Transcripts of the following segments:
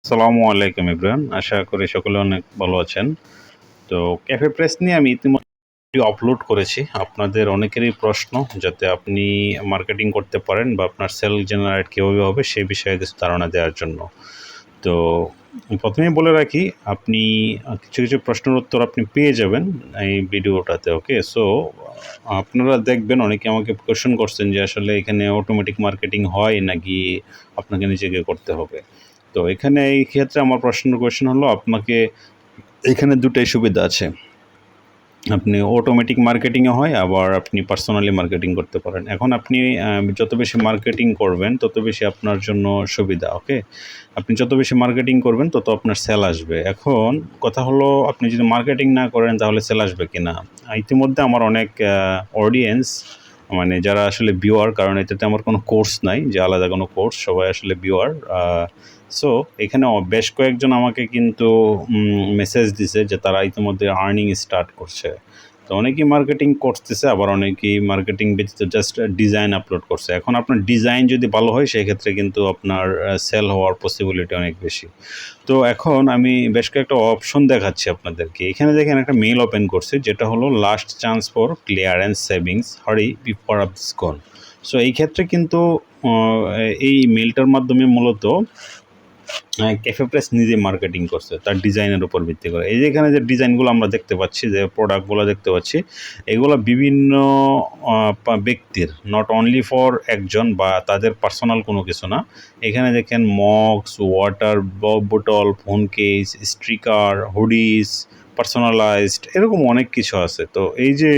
আসসালামু আলাইকুম ইব্রাহিম, আশা করি সকলে অনেক ভালো আছেন। তো ক্যাফে প্রেস নিয়ে আমি ইতিমধ্যে আপলোড করেছি। আপনাদের অনেকেরই প্রশ্ন যাতে আপনি মার্কেটিং করতে পারেন বা আপনার সেল জেনারেট কীভাবে হবে সেই বিষয়ে কিছু ধারণা দেওয়ার জন্য। তো প্রথমেই বলে রাখি, আপনি কিছু কিছু প্রশ্নের উত্তর আপনি পেয়ে যাবেন এই ভিডিওটাতে। ওকে, সো আপনারা দেখবেন অনেকে আমাকে কোয়েশ্চেন করছেন যে আসলে এখানে অটোমেটিক মার্কেটিং হয় নাকি আপনাকে নিজেকে করতে হবে। তো এখানে এই ক্ষেত্রে আমার কোয়েশ্চেন হলো, আপনাকে এখানে দুটাই সুবিধা আছে। আপনি অটোমেটিক মার্কেটিংও হয়, আবার আপনি পার্সোনালি মার্কেটিং করতে পারেন। এখন আপনি যত বেশি মার্কেটিং করবেন তত বেশি আপনার জন্য সুবিধা। ওকে, আপনি যত বেশি মার্কেটিং করবেন তত আপনার সেল আসবে। এখন কথা হলো, আপনি যদি মার্কেটিং না করেন তাহলে সেল আসবে কি না। ইতিমধ্যে আমার অনেক অডিয়েন্স, মানে যারা আসলে ভিউয়ার, কারণ এটাতে আমার কোনো কোর্স নাই যে আলাদা কোনো কোর্স, সবাই আসলে ভিউয়ার। সো এখানে বেশ কয়েকজন আমাকে কিন্তু মেসেজ দিছে যে তারা ইতিমধ্যে আর্নিং স্টার্ট করছে। তো অনেকেই মার্কেটিং করতেছে, আবার অনেকেই মার্কেটিং ব্যতীত জাস্ট ডিজাইন আপলোড করছে। এখন আপনার ডিজাইন যদি ভালো হয় সেক্ষেত্রে কিন্তু আপনার সেল হওয়ার পসিবিলিটি অনেক বেশি। তো এখন আমি বেশ কয়েকটা অপশন দেখাচ্ছি আপনাদেরকে। এখানে দেখেন একটা মেইল ওপেন করছে, যেটা হলো last chance for clearance savings, হারি বিফোর আপস গন। সো এই ক্ষেত্রে কিন্তু এই মেইলটার মাধ্যমে মূলত ক্যাফে প্রেস নিজে মার্কেটিং করছে তার ডিজাইনের উপর ভিত্তি করে। এই যে এখানে যে ডিজাইনগুলো আমরা দেখতে পাচ্ছি, যে প্রোডাক্টগুলো দেখতে পাচ্ছি, এগুলো বিভিন্ন ব্যক্তির, নট অনলি ফর একজন বা তাদের পার্সোনাল কোনো কিছু না। এখানে দেখেন মগস, ওয়াটার বোতল, phone case, sticker, hoodies, personalised, এরকম অনেক কিছু আছে। তো এই যে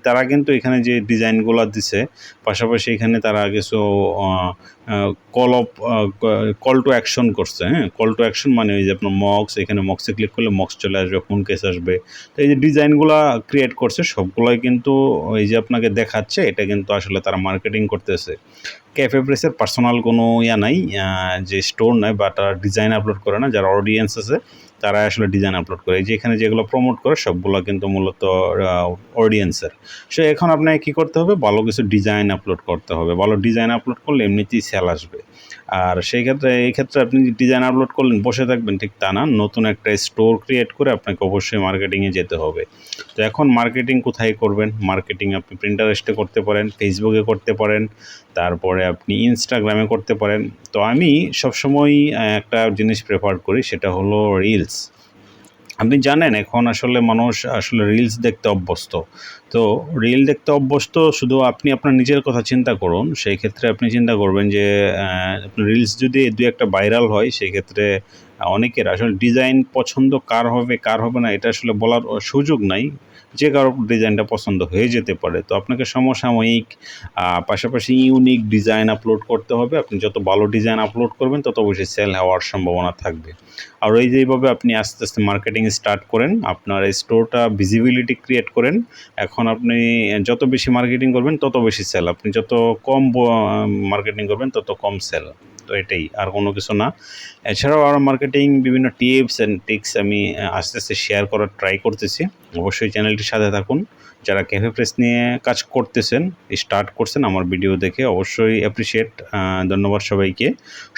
তারা কিন্তু এখানে যে ডিজাইনগুলো দিছে, পাশাপাশি এখানে তারা কিছু কল টু অ্যাকশন করছে। হ্যাঁ, কল টু অ্যাকশন মানে ওই যে আপনার মক্স, এখানে মক্সে ক্লিক করলে মক্স চলে আসবে, ফোন কেস আসবে। তো এই যে ডিজাইনগুলো ক্রিয়েট করছে সবগুলোই কিন্তু এই যে আপনাকে দেখাচ্ছে, এটা কিন্তু আসলে তারা মার্কেটিং করতেছে। ক্যাফে প্রেসের পার্সোনাল কোনো নাই, যে স্টোর নাই, বা তারা ডিজাইন আপলোড করে না। যারা অডিয়েন্স আছে তারা আসলে ডিজাইন আপলোড করে। এই যে এখানে যেগুলো প্রমোট করে সবগুলো কিন্তু মূলত অডিয়েন্সের। সো এখন আপনাকে কী করতে হবে, ভালো কিছু ডিজাইন আপলোড করতে হবে। ভালো ডিজাইন আপলোড করলে এমনিতেই সেল আসবে। আর সেই ক্ষেত্রে এই ক্ষেত্রে আপনি ডিজাইন আপলোড করলেন বসে থাকবেন ঠিক তা না, নতুন একটা স্টোর ক্রিয়েট করে আপনাকে অবশ্যই মার্কেটিংয়ে যেতে হবে। তো এখন মার্কেটিং কোথায় করবেন? মার্কেটিং আপনি প্রিন্টারেস্টে করতে পারেন, ফেসবুকে করতে পারেন, তারপরে আপনি ইনস্টাগ্রামে করতে পারেন। তো আমি সবসময়ই একটা জিনিস প্রেফার করি, সেটা হলো রিলস। আপনি জানেন এখন আসলে মানুষ আসলে রিলস দেখতে অভ্যস্ত। তো রিল দেখতে অভ্যস্ত, শুধু আপনি আপনার নিজের কথা চিন্তা করুন। সেই ক্ষেত্রে আপনি চিন্তা করবেন যে আপনার রিলস যদি দু একটা ভাইরাল হয়, সেক্ষেত্রে অনেকের আসলে ডিজাইন পছন্দ কার হবে কার হবে না এটা আসলে বলার সুযোগ নাই। যে কারো ডিজাইনটা পছন্দ হয়ে যেতে পারে। তো আপনাকে সমসাময়িক পাশাপাশি ইউনিক ডিজাইন আপলোড করতে হবে। আপনি যত ভালো ডিজাইন আপলোড করবেন তত বেশি সেল হওয়ার সম্ভাবনা থাকবে। আর এই যে এইভাবে আপনি আস্তে আস্তে মার্কেটিং স্টার্ট করেন, আপনার এই স্টোরটা ভিজিবিলিটি ক্রিয়েট করেন। এখন আপনি যত বেশি মার্কেটিং করবেন তত বেশি সেল, আপনি যত কম মার্কেটিং করবেন তত কম সেল। তো এটাই, আর কোনো কিছু না। এছাড়াও আরও মার্কেটিং বিভিন্ন টিপস অ্যান্ড ট্রিক্স আমি আস্তে আস্তে শেয়ার করার ট্রাই করতেছি। অবশ্যই চ্যানেলটির সাথে থাকুন। যারা ক্যাফে প্রেস নিয়ে কাজ করতেছেন, স্টার্ট করছেন আমার ভিডিও দেখে, অবশ্যই অ্যাপ্রিসিয়েট। ধন্যবাদ সবাইকে।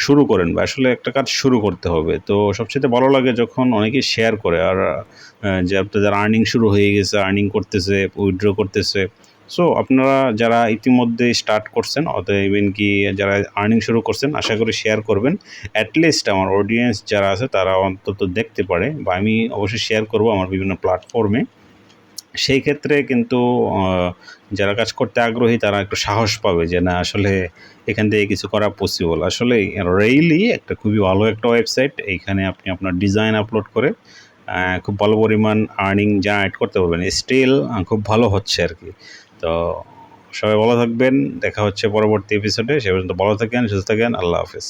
শুরু করেন, বা আসলে একটা কাজ শুরু করতে হবে। তো সবচেয়ে ভালো লাগে যখন অনেকেই শেয়ার করে, আর যে আপনাদের আর্নিং শুরু হয়ে গেছে, আর্নিং করতেছে, উইথড্র করতেছে। সো আপনারা যারা ইতিমধ্যে স্টার্ট করছেন, অতএব ইভেন কি যারা আর্নিং শুরু করছেন, আশা করি শেয়ার করবেন। অ্যাটলিস্ট আমার অডিয়েন্স যারা আছে তারা অন্তত দেখতে পারে, বা আমি অবশ্যই শেয়ার করব আমার বিভিন্ন প্ল্যাটফর্মে। সেই ক্ষেত্রে কিন্তু যারা কাজ করতে আগ্রহী তারা একটু সাহস পাবে যে না, আসলে এখান থেকে কিছু করা পসিবল। আসলে রেইলি একটা খুবই ভালো একটা ওয়েবসাইট। এইখানে আপনি আপনার ডিজাইন আপলোড করে খুব ভালো পরিমাণ আর্নিং জেনারেট করতে পারবেন। স্টিল খুব ভালো হচ্ছে আর কি। তো সবাই ভালো থাকবেন, দেখা হচ্ছে পরবর্তী এপিসোডে। সে পর্যন্ত ভালো থাকেন, সুস্থ থাকেন, আল্লাহ হাফেজ।